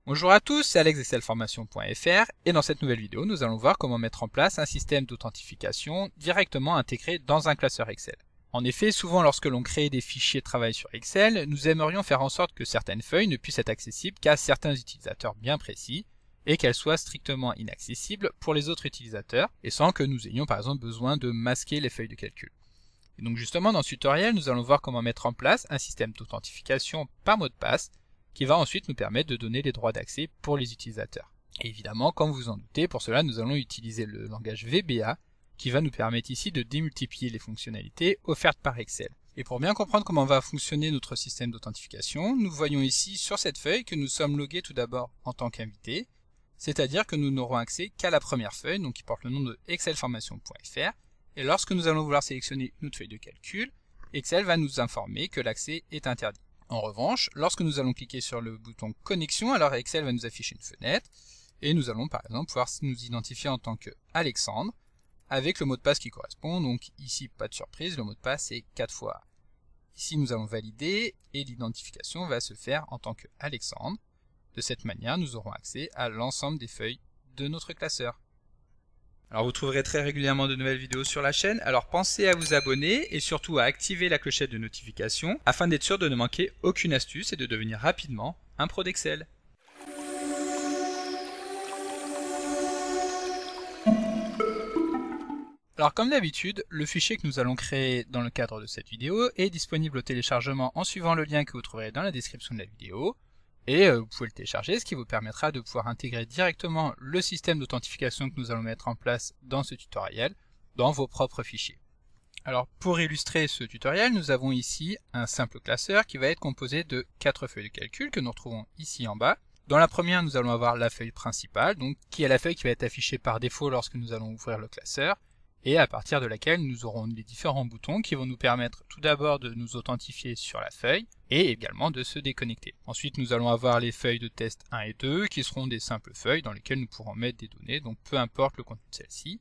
Bonjour à tous, c'est Alex d'excelformation.fr et dans cette nouvelle vidéo, nous allons voir comment mettre en place un système d'authentification directement intégré dans un classeur Excel. En effet, souvent lorsque l'on crée des fichiers de travail sur Excel, nous aimerions faire en sorte que certaines feuilles ne puissent être accessibles qu'à certains utilisateurs bien précis et qu'elles soient strictement inaccessibles pour les autres utilisateurs et sans que nous ayons par exemple besoin de masquer les feuilles de calcul. Et donc justement dans ce tutoriel, nous allons voir comment mettre en place un système d'authentification par mot de passe qui va ensuite nous permettre de donner les droits d'accès pour les utilisateurs. Et évidemment, comme vous en doutez, pour cela nous allons utiliser le langage VBA qui va nous permettre ici de démultiplier les fonctionnalités offertes par Excel. Et pour bien comprendre comment va fonctionner notre système d'authentification, nous voyons ici sur cette feuille que nous sommes logués tout d'abord en tant qu'invités, c'est-à-dire que nous n'aurons accès qu'à la première feuille, donc qui porte le nom de excelformation.fr, et lorsque nous allons vouloir sélectionner une autre feuille de calcul, Excel va nous informer que l'accès est interdit. En revanche, lorsque nous allons cliquer sur le bouton connexion, alors Excel va nous afficher une fenêtre et nous allons par exemple pouvoir nous identifier en tant que Alexandre avec le mot de passe qui correspond. Donc ici, pas de surprise, le mot de passe est 4 fois A. Ici, nous allons valider et l'identification va se faire en tant que Alexandre. De cette manière, nous aurons accès à l'ensemble des feuilles de notre classeur. Alors vous trouverez très régulièrement de nouvelles vidéos sur la chaîne, alors pensez à vous abonner et surtout à activer la clochette de notification afin d'être sûr de ne manquer aucune astuce et de devenir rapidement un pro d'Excel. Alors comme d'habitude, le fichier que nous allons créer dans le cadre de cette vidéo est disponible au téléchargement en suivant le lien que vous trouverez dans la description de la vidéo. Et vous pouvez le télécharger, ce qui vous permettra de pouvoir intégrer directement le système d'authentification que nous allons mettre en place dans ce tutoriel dans vos propres fichiers. Alors pour illustrer ce tutoriel, nous avons ici un simple classeur qui va être composé de 4 feuilles de calcul que nous retrouvons ici en bas. Dans la première, nous allons avoir la feuille principale, donc qui est la feuille qui va être affichée par défaut lorsque nous allons ouvrir le classeur, et à partir de laquelle nous aurons les différents boutons qui vont nous permettre tout d'abord de nous authentifier sur la feuille et également de se déconnecter. Ensuite nous allons avoir les feuilles de test 1 et 2 qui seront des simples feuilles dans lesquelles nous pourrons mettre des données, donc peu importe le contenu de celle-ci.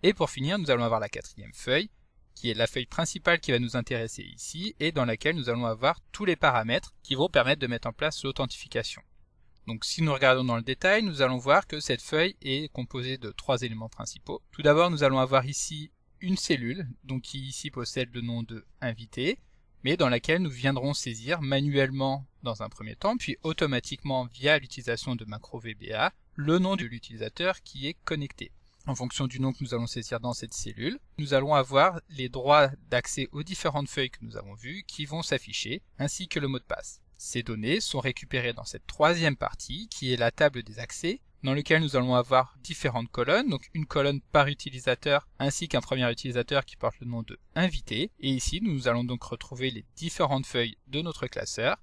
Et pour finir nous allons avoir la quatrième feuille qui est la feuille principale qui va nous intéresser ici et dans laquelle nous allons avoir tous les paramètres qui vont permettre de mettre en place l'authentification. Donc si nous regardons dans le détail, nous allons voir que cette feuille est composée de 3 éléments principaux. Tout d'abord, nous allons avoir ici une cellule, donc qui ici possède le nom de invité, mais dans laquelle nous viendrons saisir manuellement dans un premier temps, puis automatiquement via l'utilisation de macro VBA, le nom de l'utilisateur qui est connecté. En fonction du nom que nous allons saisir dans cette cellule, nous allons avoir les droits d'accès aux différentes feuilles que nous avons vues qui vont s'afficher, ainsi que le mot de passe. Ces données sont récupérées dans cette troisième partie qui est la table des accès dans laquelle nous allons avoir différentes colonnes, donc une colonne par utilisateur ainsi qu'un premier utilisateur qui porte le nom de invité. Et ici nous allons donc retrouver les différentes feuilles de notre classeur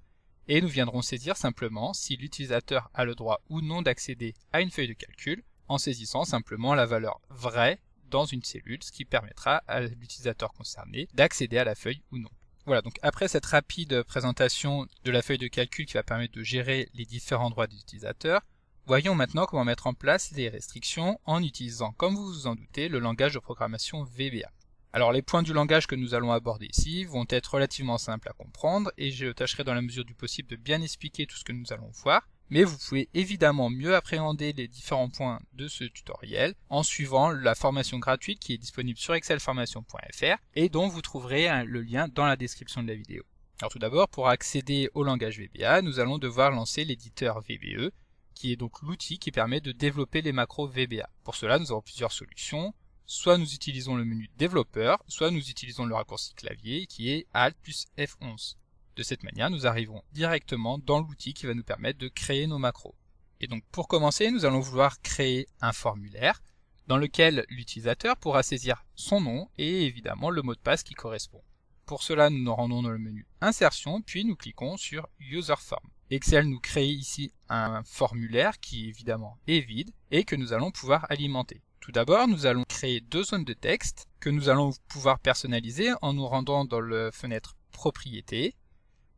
et nous viendrons saisir simplement si l'utilisateur a le droit ou non d'accéder à une feuille de calcul en saisissant simplement la valeur vraie dans une cellule, ce qui permettra à l'utilisateur concerné d'accéder à la feuille ou non. Voilà, donc après cette rapide présentation de la feuille de calcul qui va permettre de gérer les différents droits des utilisateurs, voyons maintenant comment mettre en place les restrictions en utilisant, comme vous vous en doutez, le langage de programmation VBA. Alors les points du langage que nous allons aborder ici vont être relativement simples à comprendre et je tâcherai dans la mesure du possible de bien expliquer tout ce que nous allons voir. Mais vous pouvez évidemment mieux appréhender les différents points de ce tutoriel en suivant la formation gratuite qui est disponible sur excelformation.fr et dont vous trouverez le lien dans la description de la vidéo. Alors tout d'abord, pour accéder au langage VBA, nous allons devoir lancer l'éditeur VBE, qui est donc l'outil qui permet de développer les macros VBA. Pour cela, nous avons plusieurs solutions. Soit nous utilisons le menu développeur, soit nous utilisons le raccourci clavier qui est Alt plus F11. De cette manière, nous arrivons directement dans l'outil qui va nous permettre de créer nos macros. Et donc pour commencer, nous allons vouloir créer un formulaire dans lequel l'utilisateur pourra saisir son nom et évidemment le mot de passe qui correspond. Pour cela, nous nous rendons dans le menu Insertion, puis nous cliquons sur User Form. Excel nous crée ici un formulaire qui évidemment est vide et que nous allons pouvoir alimenter. Tout d'abord, nous allons créer 2 zones de texte que nous allons pouvoir personnaliser en nous rendant dans la fenêtre Propriétés.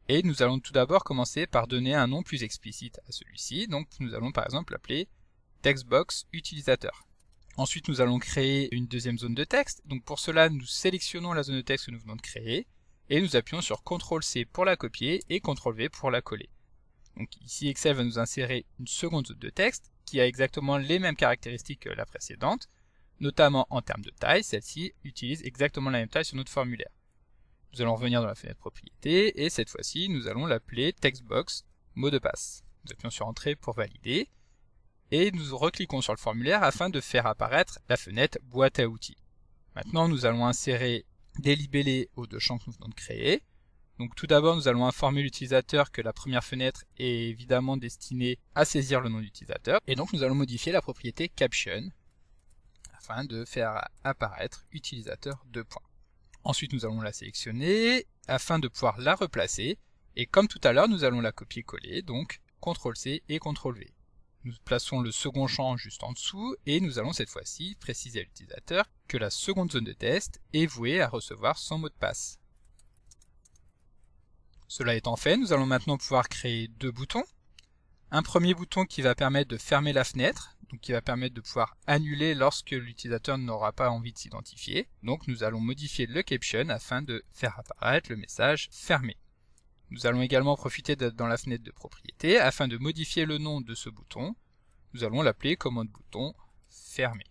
Et nous allons tout d'abord commencer par donner un nom plus explicite à celui-ci, donc nous allons par exemple l'appeler Textbox Utilisateur. Ensuite nous allons créer une deuxième zone de texte, donc pour cela nous sélectionnons la zone de texte que nous venons de créer, et nous appuyons sur CTRL-C pour la copier et CTRL-V pour la coller. Donc ici, Excel va nous insérer une seconde zone de texte qui a exactement les mêmes caractéristiques que la précédente, notamment en termes de taille. Celle-ci utilise exactement la même taille sur notre formulaire. Nous allons revenir dans la fenêtre propriété et cette fois-ci, nous allons l'appeler textbox mot de passe. Nous appuyons sur Entrée pour valider et nous recliquons sur le formulaire afin de faire apparaître la fenêtre boîte à outils. Maintenant, nous allons insérer des libellés aux deux champs que nous venons de créer. Donc tout d'abord, nous allons informer l'utilisateur que la première fenêtre est évidemment destinée à saisir le nom d'utilisateur. Et donc nous allons modifier la propriété caption afin de faire apparaître utilisateur 2 points. Ensuite, nous allons la sélectionner afin de pouvoir la replacer. Et comme tout à l'heure, nous allons la copier-coller, donc CTRL-C et CTRL-V. Nous plaçons le second champ juste en dessous et nous allons cette fois-ci préciser à l'utilisateur que la seconde zone de test est vouée à recevoir son mot de passe. Cela étant fait, nous allons maintenant pouvoir créer deux boutons. Un premier bouton qui va permettre de fermer la fenêtre, donc qui va permettre de pouvoir annuler lorsque l'utilisateur n'aura pas envie de s'identifier. Donc nous allons modifier le caption afin de faire apparaître le message fermé. Nous allons également profiter d'être dans la fenêtre de propriété afin de modifier le nom de ce bouton. Nous allons l'appeler commande bouton fermé.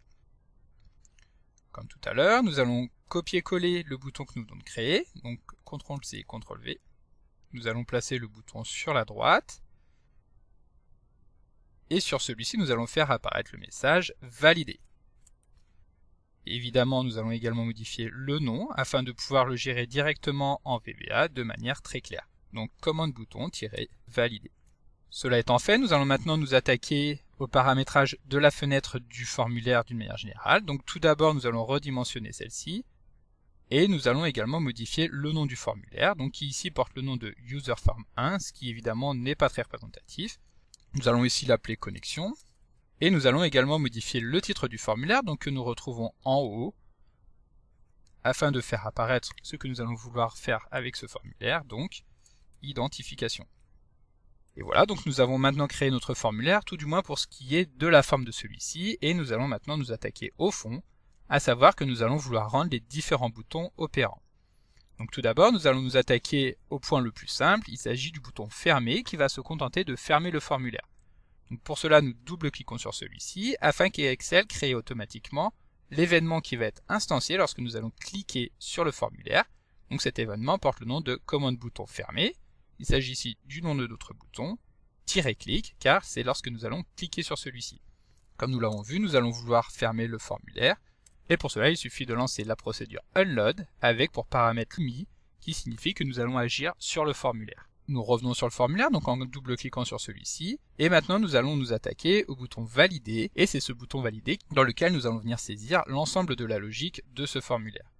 Comme tout à l'heure, nous allons copier-coller le bouton que nous venons de créer, donc CTRL-C et CTRL-V. Nous allons placer le bouton sur la droite. Et sur celui-ci, nous allons faire apparaître le message validé. Évidemment, nous allons également modifier le nom afin de pouvoir le gérer directement en VBA de manière très claire. Donc commande bouton-validé. Cela étant fait, nous allons maintenant nous attaquer au paramétrage de la fenêtre du formulaire d'une manière générale. Donc tout d'abord, nous allons redimensionner celle-ci. Et nous allons également modifier le nom du formulaire, donc qui ici porte le nom de userform1, ce qui évidemment n'est pas très représentatif. Nous allons ici l'appeler connexion. Et nous allons également modifier le titre du formulaire, donc que nous retrouvons en haut, afin de faire apparaître ce que nous allons vouloir faire avec ce formulaire, donc identification. Et voilà, donc nous avons maintenant créé notre formulaire, tout du moins pour ce qui est de la forme de celui-ci, et nous allons maintenant nous attaquer au fond, à savoir que nous allons vouloir rendre les différents boutons opérants. Donc tout d'abord, nous allons nous attaquer au point le plus simple, il s'agit du bouton fermer qui va se contenter de fermer le formulaire. Donc pour cela, nous double-cliquons sur celui-ci afin qu'Excel crée automatiquement l'événement qui va être instancié lorsque nous allons cliquer sur le formulaire. Donc cet événement porte le nom de commande bouton fermé. Il s'agit ici du nom de notre bouton, -clic, car c'est lorsque nous allons cliquer sur celui-ci. Comme nous l'avons vu, nous allons vouloir fermer le formulaire. Et pour cela, il suffit de lancer la procédure unload avec pour paramètre me, qui signifie que nous allons agir sur le formulaire. Nous revenons sur le formulaire, donc en double-cliquant sur celui-ci. Et maintenant, nous allons nous attaquer au bouton valider. Et c'est ce bouton valider dans lequel nous allons venir saisir l'ensemble de la logique de ce formulaire.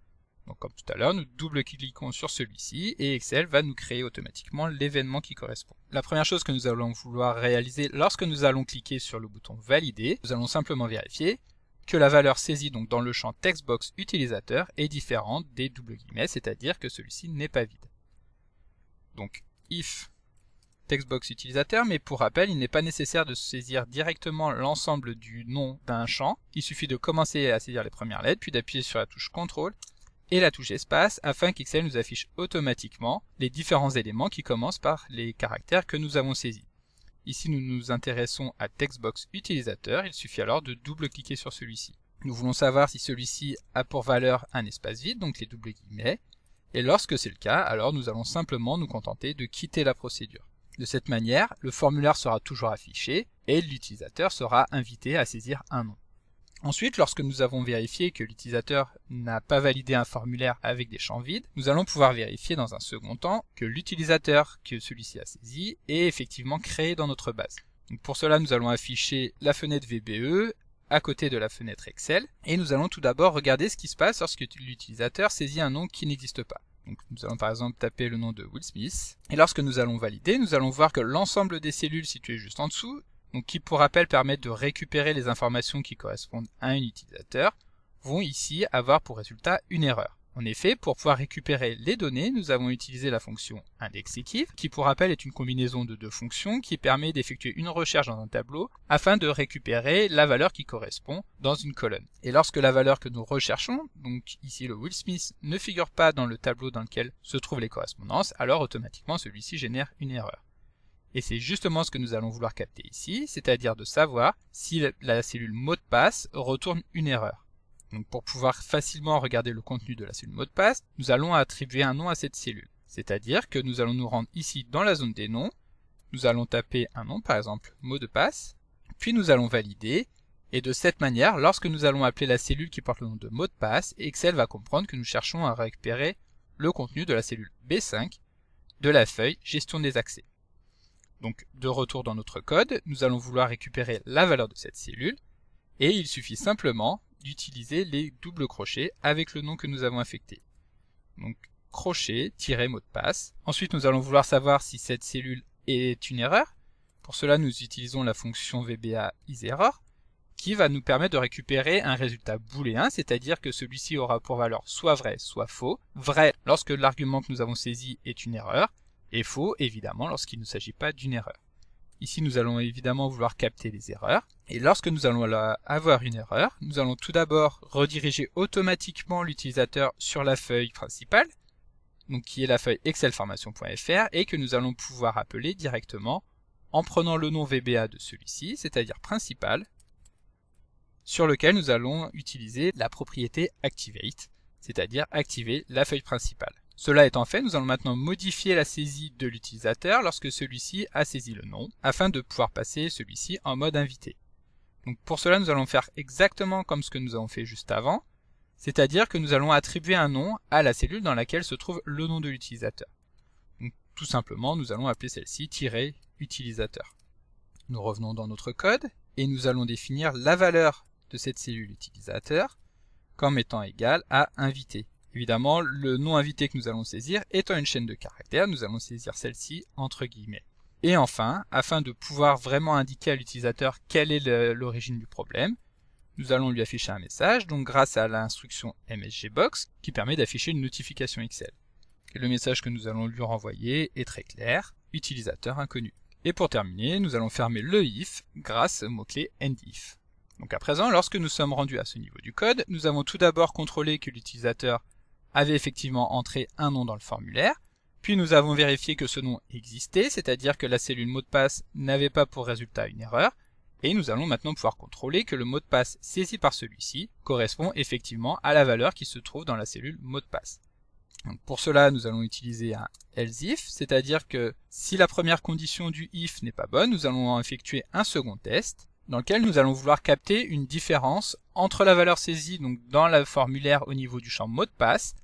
Donc comme tout à l'heure, nous double-cliquons sur celui-ci et Excel va nous créer automatiquement l'événement qui correspond. La première chose que nous allons vouloir réaliser lorsque nous allons cliquer sur le bouton valider, nous allons simplement vérifier que la valeur saisie donc dans le champ textbox utilisateur est différente des double guillemets, c'est-à-dire que celui-ci n'est pas vide. Donc if textbox utilisateur, mais pour rappel, il n'est pas nécessaire de saisir directement l'ensemble du nom d'un champ. Il suffit de commencer à saisir les premières lettres, puis d'appuyer sur la touche CTRL et la touche espace afin qu'Excel nous affiche automatiquement les différents éléments qui commencent par les caractères que nous avons saisis. Ici, nous nous intéressons à textbox utilisateur, il suffit alors de double-cliquer sur celui-ci. Nous voulons savoir si celui-ci a pour valeur un espace vide, donc les double guillemets, et lorsque c'est le cas, alors nous allons simplement nous contenter de quitter la procédure. De cette manière, le formulaire sera toujours affiché et l'utilisateur sera invité à saisir un nom. Ensuite, lorsque nous avons vérifié que l'utilisateur n'a pas validé un formulaire avec des champs vides, nous allons pouvoir vérifier dans un second temps que l'utilisateur que celui-ci a saisi est effectivement créé dans notre base. Donc pour cela, nous allons afficher la fenêtre VBE à côté de la fenêtre Excel et nous allons tout d'abord regarder ce qui se passe lorsque l'utilisateur saisit un nom qui n'existe pas. Donc nous allons par exemple taper le nom de Will Smith et lorsque nous allons valider, nous allons voir que l'ensemble des cellules situées juste en dessous, donc qui pour rappel permettent de récupérer les informations qui correspondent à un utilisateur, vont ici avoir pour résultat une erreur. En effet, pour pouvoir récupérer les données, nous avons utilisé la fonction indexEquiv, qui pour rappel est une combinaison de deux fonctions qui permet d'effectuer une recherche dans un tableau afin de récupérer la valeur qui correspond dans une colonne. Et lorsque la valeur que nous recherchons, donc ici le Will Smith, ne figure pas dans le tableau dans lequel se trouvent les correspondances, alors automatiquement celui-ci génère une erreur. Et c'est justement ce que nous allons vouloir capter ici, c'est-à-dire de savoir si la cellule mot de passe retourne une erreur. Donc pour pouvoir facilement regarder le contenu de la cellule mot de passe, nous allons attribuer un nom à cette cellule. C'est-à-dire que nous allons nous rendre ici dans la zone des noms, nous allons taper un nom, par exemple mot de passe, puis nous allons valider, et de cette manière, lorsque nous allons appeler la cellule qui porte le nom de mot de passe, Excel va comprendre que nous cherchons à récupérer le contenu de la cellule B5 de la feuille gestion des accès. Donc de retour dans notre code, nous allons vouloir récupérer la valeur de cette cellule, et il suffit simplement d'utiliser les doubles crochets avec le nom que nous avons affecté. Donc crochet-mot de passe. Ensuite nous allons vouloir savoir si cette cellule est une erreur. Pour cela nous utilisons la fonction VBA isError qui va nous permettre de récupérer un résultat booléen, c'est-à-dire que celui-ci aura pour valeur soit vrai, soit faux. Vrai lorsque l'argument que nous avons saisi est une erreur, et faux évidemment lorsqu'il ne s'agit pas d'une erreur. Ici nous allons évidemment vouloir capter les erreurs, et lorsque nous allons avoir une erreur, nous allons tout d'abord rediriger automatiquement l'utilisateur sur la feuille principale, donc qui est la feuille excelformation.fr, et que nous allons pouvoir appeler directement en prenant le nom VBA de celui-ci, c'est-à-dire principal, sur lequel nous allons utiliser la propriété Activate, c'est-à-dire activer la feuille principale. Cela étant fait, nous allons maintenant modifier la saisie de l'utilisateur lorsque celui-ci a saisi le nom, afin de pouvoir passer celui-ci en mode invité. Donc pour cela, nous allons faire exactement comme ce que nous avons fait juste avant, c'est-à-dire que nous allons attribuer un nom à la cellule dans laquelle se trouve le nom de l'utilisateur. Donc tout simplement, nous allons appeler celle-ci -utilisateur. Nous revenons dans notre code, et nous allons définir la valeur de cette cellule utilisateur comme étant égale à invité. Évidemment, le nom invité que nous allons saisir étant une chaîne de caractères, nous allons saisir celle-ci entre guillemets. Et enfin, afin de pouvoir vraiment indiquer à l'utilisateur quelle est l'origine du problème, nous allons lui afficher un message, donc grâce à l'instruction msgbox, qui permet d'afficher une notification Excel. Et le message que nous allons lui renvoyer est très clair, utilisateur inconnu. Et pour terminer, nous allons fermer le if grâce au mot-clé endif. Donc à présent, lorsque nous sommes rendus à ce niveau du code, nous avons tout d'abord contrôlé que l'utilisateur avait effectivement entré un nom dans le formulaire, puis nous avons vérifié que ce nom existait, c'est-à-dire que la cellule mot de passe n'avait pas pour résultat une erreur, et nous allons maintenant pouvoir contrôler que le mot de passe saisi par celui-ci correspond effectivement à la valeur qui se trouve dans la cellule mot de passe. Donc pour cela, nous allons utiliser un else if, c'est-à-dire que si la première condition du if n'est pas bonne, nous allons effectuer un second test, dans lequel nous allons vouloir capter une différence entre la valeur saisie donc dans le formulaire au niveau du champ mot de passe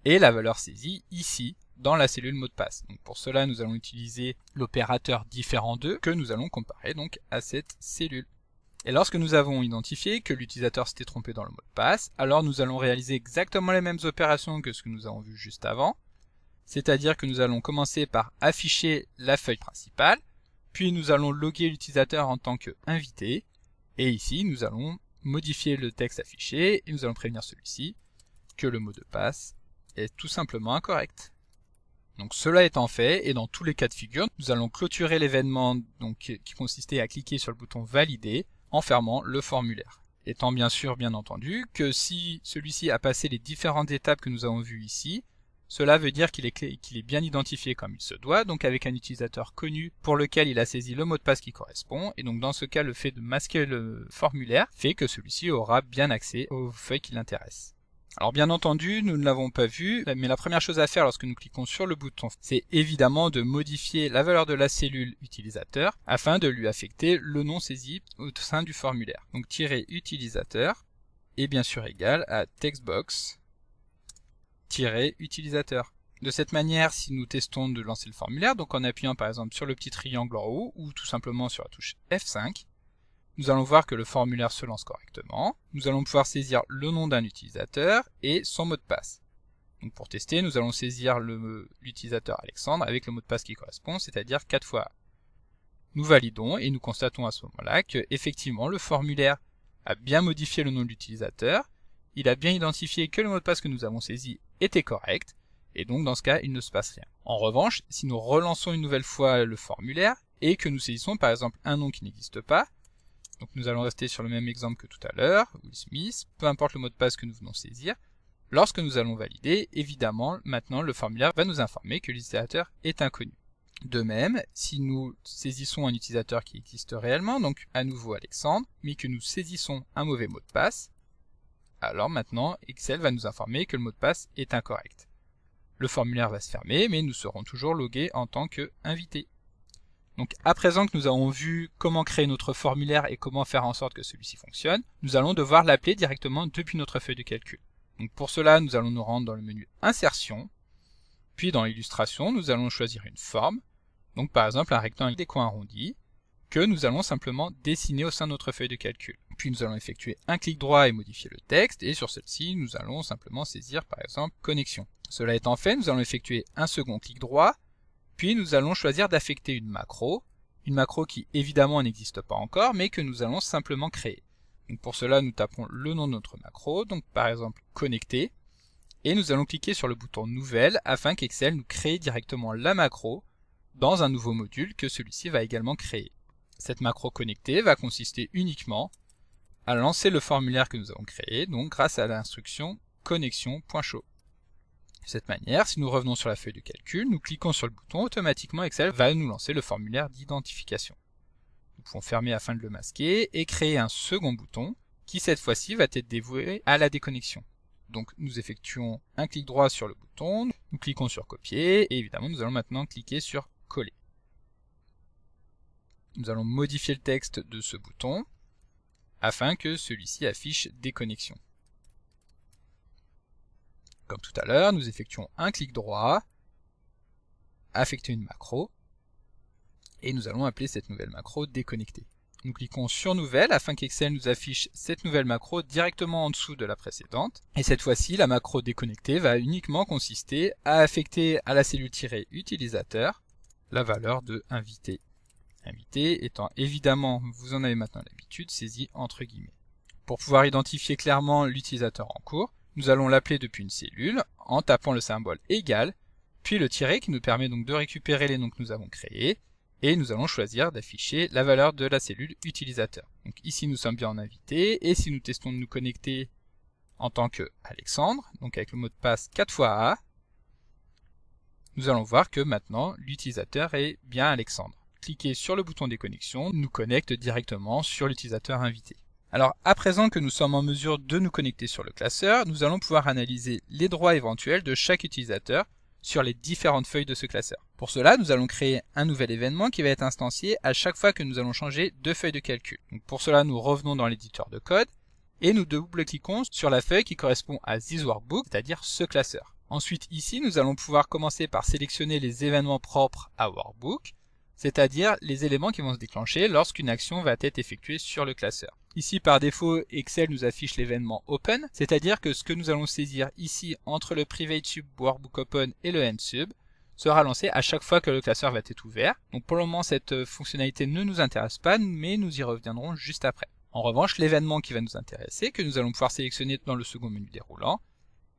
et la valeur saisie ici dans la cellule mot de passe. Donc pour cela, nous allons utiliser l'opérateur différent2 que nous allons comparer donc à cette cellule. Et lorsque nous avons identifié que l'utilisateur s'était trompé dans le mot de passe, alors nous allons réaliser exactement les mêmes opérations que ce que nous avons vu juste avant, c'est-à-dire que nous allons commencer par afficher la feuille principale, puis nous allons loguer l'utilisateur en tant qu'invité, et ici nous allons modifier le texte affiché, et nous allons prévenir celui-ci que le mot de passe est tout simplement incorrect. Donc cela étant fait, et dans tous les cas de figure, nous allons clôturer l'événement qui consistait à cliquer sur le bouton valider en fermant le formulaire. Étant bien sûr, bien entendu, que si celui-ci a passé les différentes étapes que nous avons vues ici, cela veut dire qu'il est bien identifié comme il se doit, donc avec un utilisateur connu pour lequel il a saisi le mot de passe qui correspond, et donc dans ce cas, le fait de masquer le formulaire fait que celui-ci aura bien accès aux feuilles qui l'intéressent. Alors bien entendu, nous ne l'avons pas vu, mais la première chose à faire lorsque nous cliquons sur le bouton, c'est évidemment de modifier la valeur de la cellule utilisateur afin de lui affecter le nom saisi au sein du formulaire. Donc -utilisateur est bien sûr égal à textbox -utilisateur. De cette manière, si nous testons de lancer le formulaire, donc en appuyant par exemple sur le petit triangle en haut ou tout simplement sur la touche F5, nous allons voir que le formulaire se lance correctement. Nous allons pouvoir saisir le nom d'un utilisateur et son mot de passe. Donc pour tester, nous allons saisir l'utilisateur Alexandre avec le mot de passe qui correspond, c'est-à-dire 4 fois A. Nous validons et nous constatons à ce moment-là que effectivement le formulaire a bien modifié le nom de l'utilisateur, il a bien identifié que le mot de passe que nous avons saisi était correct, et donc dans ce cas, il ne se passe rien. En revanche, si nous relançons une nouvelle fois le formulaire et que nous saisissons par exemple un nom qui n'existe pas, donc nous allons rester sur le même exemple que tout à l'heure, Will Smith, peu importe le mot de passe que nous venons saisir. Lorsque nous allons valider, évidemment, maintenant le formulaire va nous informer que l'utilisateur est inconnu. De même, si nous saisissons un utilisateur qui existe réellement, donc à nouveau Alexandre, mais que nous saisissons un mauvais mot de passe, alors maintenant Excel va nous informer que le mot de passe est incorrect. Le formulaire va se fermer, mais nous serons toujours logués en tant qu'invité. Donc à présent que nous avons vu comment créer notre formulaire et comment faire en sorte que celui-ci fonctionne, nous allons devoir l'appeler directement depuis notre feuille de calcul. Donc pour cela, nous allons nous rendre dans le menu Insertion, puis dans l'illustration, nous allons choisir une forme, donc par exemple un rectangle des coins arrondis, que nous allons simplement dessiner au sein de notre feuille de calcul. Puis nous allons effectuer un clic droit et modifier le texte, et sur celle-ci, nous allons simplement saisir par exemple connexion. Cela étant fait, nous allons effectuer un second clic droit, puis nous allons choisir d'affecter une macro qui évidemment n'existe pas encore, mais que nous allons simplement créer. Donc pour cela, nous tapons le nom de notre macro, donc par exemple connecter, et nous allons cliquer sur le bouton nouvelle afin qu'Excel nous crée directement la macro dans un nouveau module que celui-ci va également créer. Cette macro connectée va consister uniquement à lancer le formulaire que nous avons créé, donc grâce à l'instruction connexion.show. De cette manière, si nous revenons sur la feuille de calcul, nous cliquons sur le bouton, automatiquement Excel va nous lancer le formulaire d'identification. Nous pouvons fermer afin de le masquer et créer un second bouton qui cette fois-ci va être dévoué à la déconnexion. Donc nous effectuons un clic droit sur le bouton, nous cliquons sur copier et évidemment nous allons maintenant cliquer sur coller. Nous allons modifier le texte de ce bouton afin que celui-ci affiche déconnexion. Comme tout à l'heure, nous effectuons un clic droit, affecter une macro, et nous allons appeler cette nouvelle macro déconnecter. Nous cliquons sur nouvelle afin qu'Excel nous affiche cette nouvelle macro directement en dessous de la précédente. Et cette fois-ci, la macro déconnecter va uniquement consister à affecter à la cellule -utilisateur la valeur de invité. Invité étant évidemment, vous en avez maintenant l'habitude, saisi entre guillemets. Pour pouvoir identifier clairement l'utilisateur en cours, nous allons l'appeler depuis une cellule en tapant le symbole égal, puis le tiret qui nous permet donc de récupérer les noms que nous avons créés, et nous allons choisir d'afficher la valeur de la cellule utilisateur. Donc ici nous sommes bien en invité, et si nous testons de nous connecter en tant que Alexandre, donc avec le mot de passe 4 fois A, nous allons voir que maintenant l'utilisateur est bien Alexandre. Cliquer sur le bouton déconnexion nous connecte directement sur l'utilisateur invité. Alors à présent que nous sommes en mesure de nous connecter sur le classeur, nous allons pouvoir analyser les droits éventuels de chaque utilisateur sur les différentes feuilles de ce classeur. Pour cela, nous allons créer un nouvel événement qui va être instancié à chaque fois que nous allons changer de feuille de calcul. Donc pour cela, nous revenons dans l'éditeur de code et nous double-cliquons sur la feuille qui correspond à This Workbook, c'est-à-dire ce classeur. Ensuite ici, nous allons pouvoir commencer par sélectionner les événements propres à Workbook, c'est-à-dire les éléments qui vont se déclencher lorsqu'une action va être effectuée sur le classeur. Ici, par défaut, Excel nous affiche l'événement Open, c'est-à-dire que ce que nous allons saisir ici entre le Private Sub Workbook Open et le EndSub sera lancé à chaque fois que le classeur va être ouvert. Donc pour le moment, cette fonctionnalité ne nous intéresse pas, mais nous y reviendrons juste après. En revanche, l'événement qui va nous intéresser, que nous allons pouvoir sélectionner dans le second menu déroulant,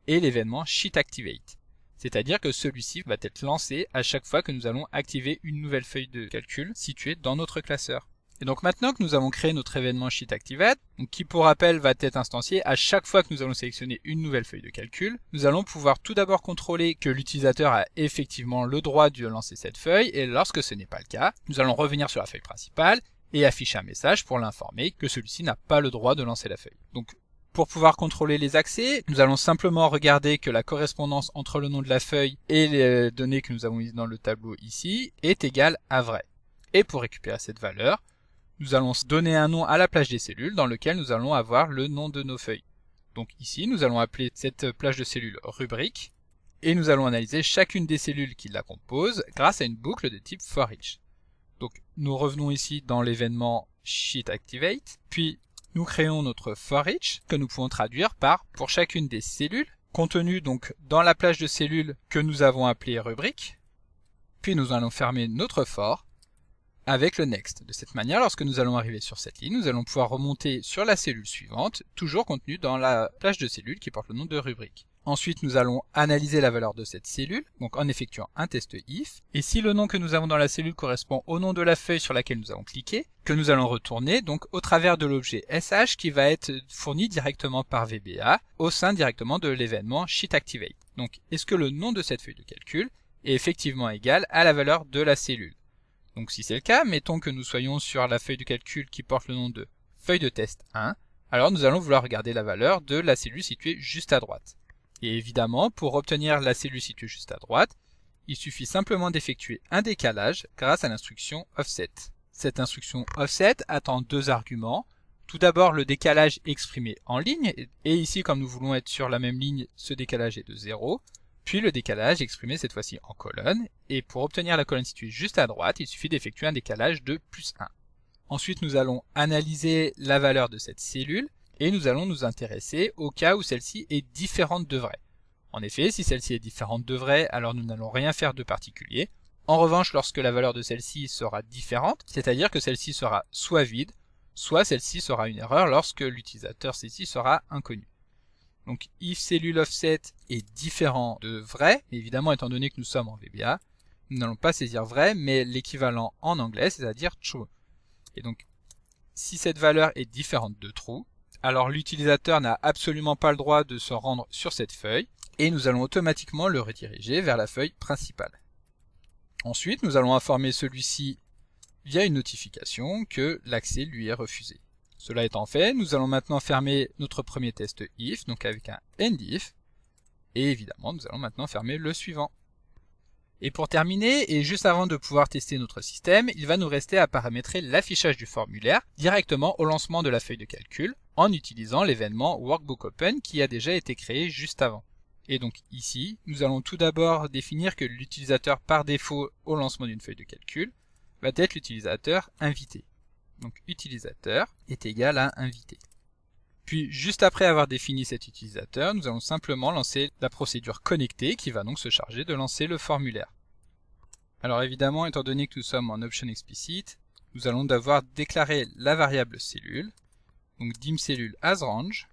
est l'événement Sheet Activate. C'est-à-dire que celui-ci va être lancé à chaque fois que nous allons activer une nouvelle feuille de calcul située dans notre classeur. Et donc maintenant que nous avons créé notre événement Sheet Activate, qui pour rappel va être instancié à chaque fois que nous allons sélectionner une nouvelle feuille de calcul, nous allons pouvoir tout d'abord contrôler que l'utilisateur a effectivement le droit de lancer cette feuille, et lorsque ce n'est pas le cas, nous allons revenir sur la feuille principale et afficher un message pour l'informer que celui-ci n'a pas le droit de lancer la feuille. Donc pour pouvoir contrôler les accès, nous allons simplement regarder que la correspondance entre le nom de la feuille et les données que nous avons mises dans le tableau ici est égale à vrai. Et pour récupérer cette valeur, nous allons donner un nom à la plage des cellules dans lequel nous allons avoir le nom de nos feuilles. Donc ici, nous allons appeler cette plage de cellules rubrique et nous allons analyser chacune des cellules qui la composent grâce à une boucle de type for-each. Donc nous revenons ici dans l'événement Sheet Activate, puis nous créons notre for-each que nous pouvons traduire par pour chacune des cellules contenues donc dans la plage de cellules que nous avons appelée rubrique, puis nous allons fermer notre for avec le next. De cette manière, lorsque nous allons arriver sur cette ligne, nous allons pouvoir remonter sur la cellule suivante, toujours contenue dans la plage de cellules qui porte le nom de rubrique. Ensuite, nous allons analyser la valeur de cette cellule, donc en effectuant un test if, et si le nom que nous avons dans la cellule correspond au nom de la feuille sur laquelle nous avons cliqué, que nous allons retourner donc au travers de l'objet sh qui va être fourni directement par VBA au sein directement de l'événement Sheet Activate. Donc, est-ce que le nom de cette feuille de calcul est effectivement égal à la valeur de la cellule. Donc si c'est le cas, mettons que nous soyons sur la feuille de calcul qui porte le nom de feuille de test 1, alors nous allons vouloir regarder la valeur de la cellule située juste à droite. Et évidemment, pour obtenir la cellule située juste à droite, il suffit simplement d'effectuer un décalage grâce à l'instruction offset. Cette instruction offset attend deux arguments. Tout d'abord le décalage exprimé en ligne, et ici comme nous voulons être sur la même ligne, ce décalage est de 0. Puis le décalage exprimé cette fois-ci en colonne, et pour obtenir la colonne située juste à droite, il suffit d'effectuer un décalage de plus 1. Ensuite nous allons analyser la valeur de cette cellule, et nous allons nous intéresser au cas où celle-ci est différente de vrai. En effet, si celle-ci est différente de vrai, alors nous n'allons rien faire de particulier. En revanche, lorsque la valeur de celle-ci sera différente, c'est-à-dire que celle-ci sera soit vide, soit celle-ci sera une erreur lorsque l'utilisateur celle-ci sera inconnu. Donc if cellule offset est différent de vrai, mais évidemment étant donné que nous sommes en VBA, nous n'allons pas saisir vrai, mais l'équivalent en anglais, c'est-à-dire true. Et donc si cette valeur est différente de true, alors l'utilisateur n'a absolument pas le droit de se rendre sur cette feuille, et nous allons automatiquement le rediriger vers la feuille principale. Ensuite, nous allons informer celui-ci via une notification que l'accès lui est refusé. Cela étant fait, nous allons maintenant fermer notre premier test if, donc avec un end if, et évidemment nous allons maintenant fermer le suivant. Et pour terminer, et juste avant de pouvoir tester notre système, il va nous rester à paramétrer l'affichage du formulaire directement au lancement de la feuille de calcul, en utilisant l'événement WorkbookOpen qui a déjà été créé juste avant. Et donc ici, nous allons tout d'abord définir que l'utilisateur par défaut au lancement d'une feuille de calcul va être l'utilisateur invité. Donc utilisateur est égal à invité. Puis juste après avoir défini cet utilisateur, nous allons simplement lancer la procédure connecter qui va donc se charger de lancer le formulaire. Alors évidemment, étant donné que nous sommes en option explicite, nous allons devoir déclarer la variable cellule, donc dimCellule as range,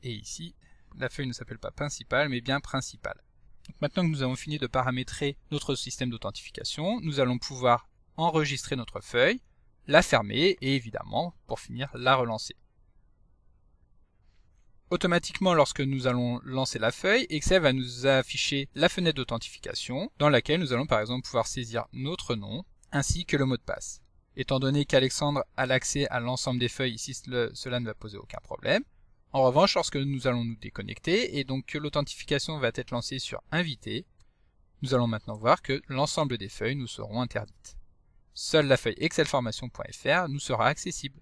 et ici la feuille ne s'appelle pas principale mais bien principale. Donc maintenant que nous avons fini de paramétrer notre système d'authentification, nous allons pouvoir enregistrer notre feuille, la fermer et évidemment, pour finir, la relancer. Automatiquement, lorsque nous allons lancer la feuille, Excel va nous afficher la fenêtre d'authentification dans laquelle nous allons par exemple pouvoir saisir notre nom ainsi que le mot de passe. Étant donné qu'Alexandre a l'accès à l'ensemble des feuilles, ici cela ne va poser aucun problème. En revanche, lorsque nous allons nous déconnecter et donc que l'authentification va être lancée sur invité, nous allons maintenant voir que l'ensemble des feuilles nous seront interdites. Seule la feuille excelformation.fr nous sera accessible.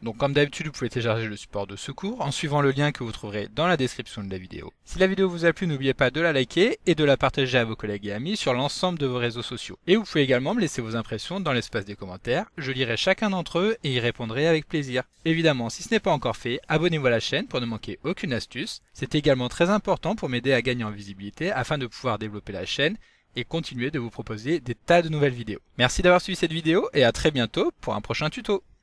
Donc comme d'habitude, vous pouvez télécharger le support de secours en suivant le lien que vous trouverez dans la description de la vidéo. Si la vidéo vous a plu, n'oubliez pas de la liker et de la partager à vos collègues et amis sur l'ensemble de vos réseaux sociaux. Et vous pouvez également me laisser vos impressions dans l'espace des commentaires, je lirai chacun d'entre eux et y répondrai avec plaisir. Évidemment, si ce n'est pas encore fait, abonnez-vous à la chaîne pour ne manquer aucune astuce. C'est également très important pour m'aider à gagner en visibilité afin de pouvoir développer la chaîne et continuer de vous proposer des tas de nouvelles vidéos. Merci d'avoir suivi cette vidéo et à très bientôt pour un prochain tuto.